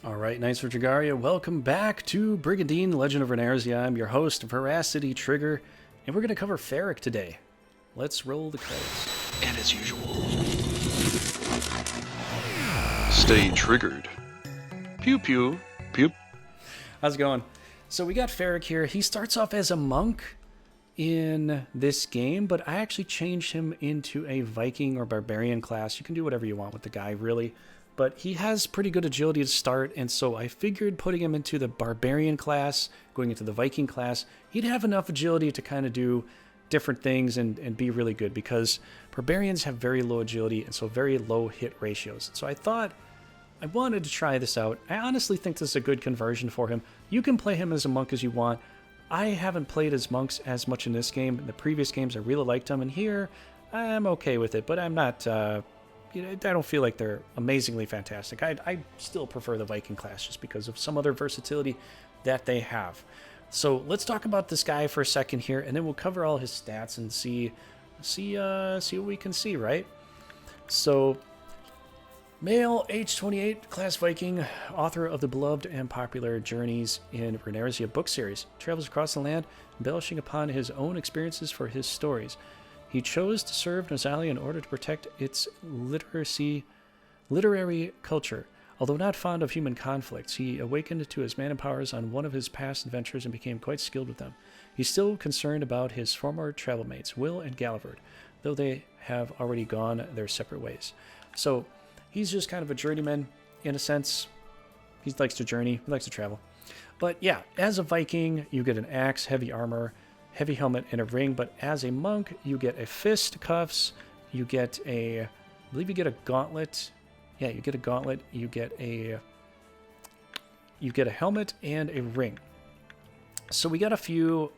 All right, Knights of Dragaria, welcome back to Brigandine, Legend of Runersia. I'm your host, Veracity Trigger, and we're going to cover Ferrick today. Let's roll the credits. And as usual, stay triggered. Pew pew, pew. How's it going? So we got Ferrick here. He starts off as a monk in this game, but I actually changed him into a Viking or Barbarian class. You can do whatever you want with the guy, really. But he has pretty good agility to start, and so I figured putting him into the Barbarian class, going into the Viking class, he'd have enough agility to kind of do different things and be really good, because Barbarians have very low agility and so very low hit ratios. So I thought I wanted to try this out. I honestly think this is a good conversion for him. You can play him as a monk as you want. I haven't played as monks as much in this game. In the previous games, I really liked them, and here I'm okay with it, but I'm not... I don't feel like they're amazingly fantastic. I still prefer the Viking class just because of some other versatility that they have. So let's talk about this guy for a second here, and then we'll cover all his stats and see what we can see, right? So, male, age 28, class Viking, author of the beloved and popular Journeys in Runersia book series, travels across the land, embellishing upon his own experiences for his stories. He chose to serve Norzalio in order to protect its literary culture. Although not fond of human conflicts, he awakened to his mana powers on one of his past adventures and became quite skilled with them. He's still concerned about his former travel mates, Will and Gallivard, though they have already gone their separate ways. So he's just kind of a journeyman, in a sense. He likes to journey, he likes to travel. But yeah, as a Viking, you get an axe, heavy armor, heavy helmet, and a ring, but as a monk, you get a fist, cuffs, you get I believe you get a gauntlet. Yeah, you get a gauntlet, you get a helmet and a ring. So we got a few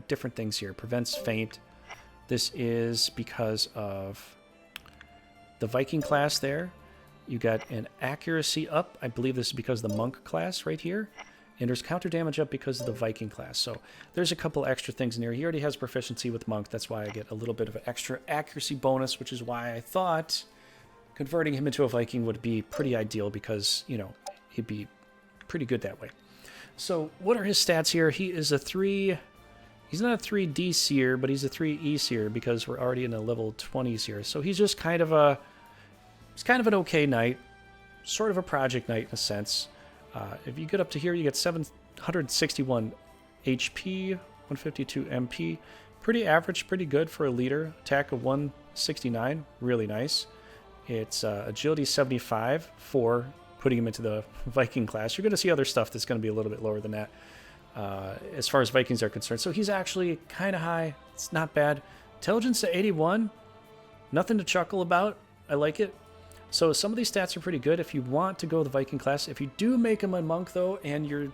different things here. Prevents faint. This is because of the Viking class there. You got an accuracy up. I believe this is because of the monk class right here. And there's counter damage up because of the Viking class. So there's a couple extra things in here. He already has proficiency with monk. That's why I get a little bit of an extra accuracy bonus, which is why I thought converting him into a Viking would be pretty ideal, because, you know, he'd be pretty good that way. So what are his stats here? He is a 3... He's not a 3D seer, but he's a 3E seer because we're already in the level 20s here. So he's just kind of a... He's kind of an okay knight. Sort of a project knight in a sense. If you get up to here, you get 761 HP, 152 MP. Pretty average, pretty good for a leader. Attack of 169, really nice. It's agility 75 for putting him into the Viking class. You're going to see other stuff that's going to be a little bit lower than that as far as Vikings are concerned. So he's actually kind of high. It's not bad. Intelligence to 81, nothing to chuckle about. I like it. So some of these stats are pretty good if you want to go the Viking class. If you do make him a monk, though, and you're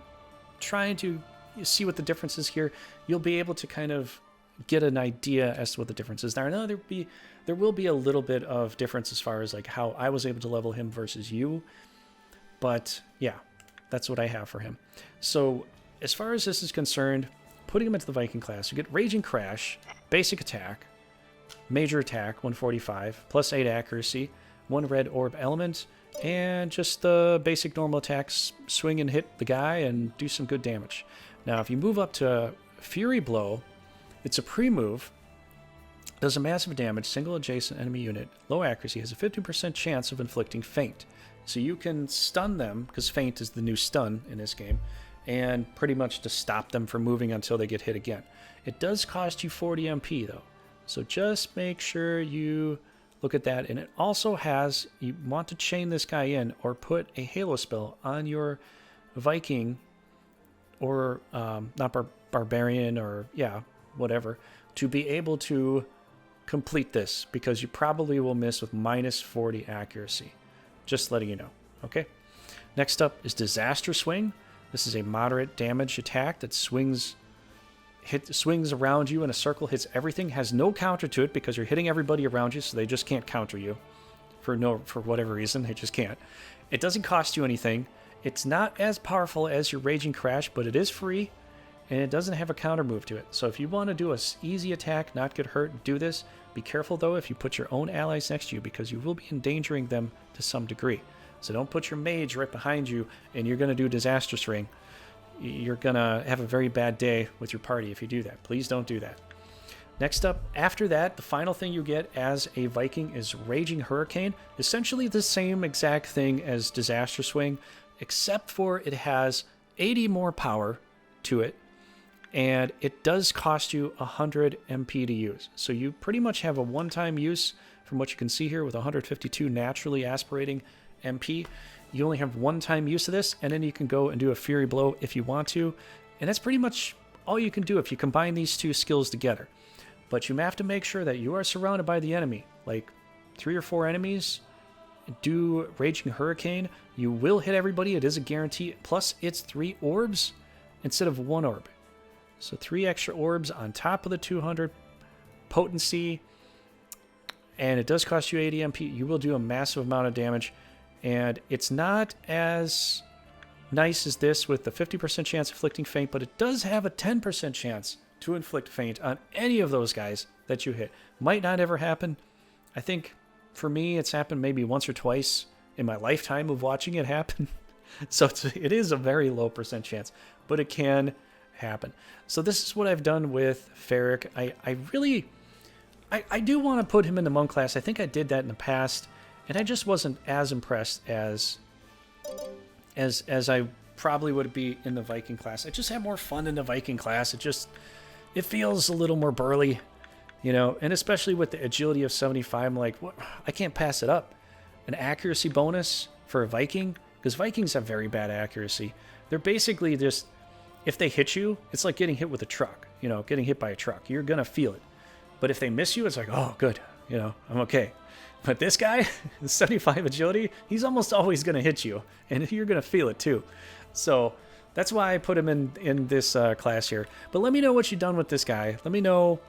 trying to see what the difference is here, you'll be able to kind of get an idea as to what the difference is. Now, I know there will be a little bit of difference as far as like how I was able to level him versus you. But yeah, that's what I have for him. So as far as this is concerned, putting him into the Viking class, you get Raging Crash, basic attack, major attack, 145, plus 8 accuracy, 1 red orb element, and just the basic normal attacks, swing and hit the guy and do some good damage. Now, if you move up to Fury Blow, it's a pre-move, does a massive damage, single adjacent enemy unit, low accuracy, has a 50% chance of inflicting feint. So you can stun them, because feint is the new stun in this game, and pretty much to stop them from moving until they get hit again. It does cost you 40 MP, though, so just make sure you look at that. And it also has, you want to chain this guy in or put a Halo spell on your Viking or not Barbarian or yeah, whatever, to be able to complete this, because you probably will miss with minus 40 accuracy. Just letting you know. Okay. Next up is Disaster Swing. This is a moderate damage attack that swings around you in a circle, hits everything, has no counter to it because you're hitting everybody around you, so they just can't counter you for whatever reason. They just can't. It doesn't cost you anything. It's not as powerful as your Raging Crash, but it is free, and it doesn't have a counter move to it. So if you want to do an easy attack, not get hurt, do this. Be careful, though, if you put your own allies next to you, because you will be endangering them to some degree. So don't put your mage right behind you and you're going to do Disastrous Ring. You're going to have a very bad day with your party if you do that. Please don't do that. Next up, after that, the final thing you get as a Viking is Raging Hurricane. Essentially the same exact thing as Disaster Swing, except for it has 80 more power to it, and it does cost you 100 MP to use. So you pretty much have a one-time use from what you can see here with 152 naturally aspirating MP. You only have one-time use of this, and then you can go and do a Fury Blow if you want to, and that's pretty much all you can do if you combine these two skills together. But you have to make sure that you are surrounded by the enemy. Like 3 or 4 enemies, do Raging Hurricane. You will hit everybody. It is a guarantee. Plus, it's 3 orbs instead of 1 orb. So 3 extra orbs on top of the 200 potency. And it does cost you 80 MP. You will do a massive amount of damage. And it's not as nice as this with the 50% chance of inflicting faint, but it does have a 10% chance to inflict faint on any of those guys that you hit. Might not ever happen. I think for me it's happened maybe once or twice in my lifetime of watching it happen. So it is a very low percent chance, but it can happen. So this is what I've done with Ferrick. I do want to put him in the monk class. I think I did that in the past, and I just wasn't as impressed as I probably would be in the Viking class. I just had more fun in the Viking class. It feels a little more burly, you know, and especially with the agility of 75, I'm like, what? I can't pass it up. An accuracy bonus for a Viking, because Vikings have very bad accuracy. They're basically just, if they hit you, it's like getting hit with a truck, you know, getting hit by a truck. You're going to feel it. But if they miss you, it's like, oh, good, you know, I'm okay. But this guy, 75 agility, he's almost always going to hit you, and you're going to feel it too. So that's why I put him in this class here. But let me know what you've done with this guy. Let me know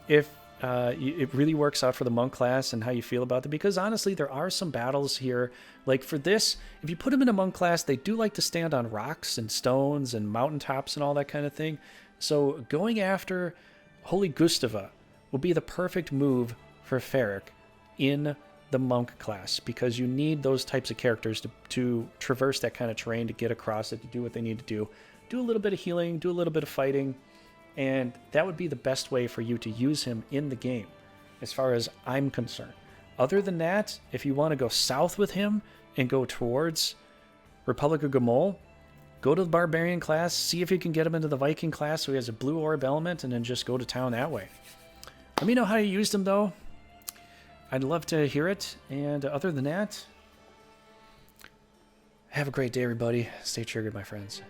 if it really works out for the monk class and how you feel about it. Because honestly, there are some battles here. Like for this, if you put him in a monk class, they do like to stand on rocks and stones and mountaintops and all that kind of thing. So going after Holy Gustava will be the perfect move for Ferrick in the monk class, because you need those types of characters to traverse that kind of terrain, to get across it, to do what they need to do a little bit of healing, do a little bit of fighting, and that would be the best way for you to use him in the game as far as I'm concerned. Other than that, if you want to go south with him and go towards Republic of Gamol, go to the Barbarian class, see if you can get him into the Viking class so he has a blue orb element, and then just go to town that way. Let me know how you used him though. I'd love to hear it. And other than that, have a great day, everybody. Stay triggered, my friends.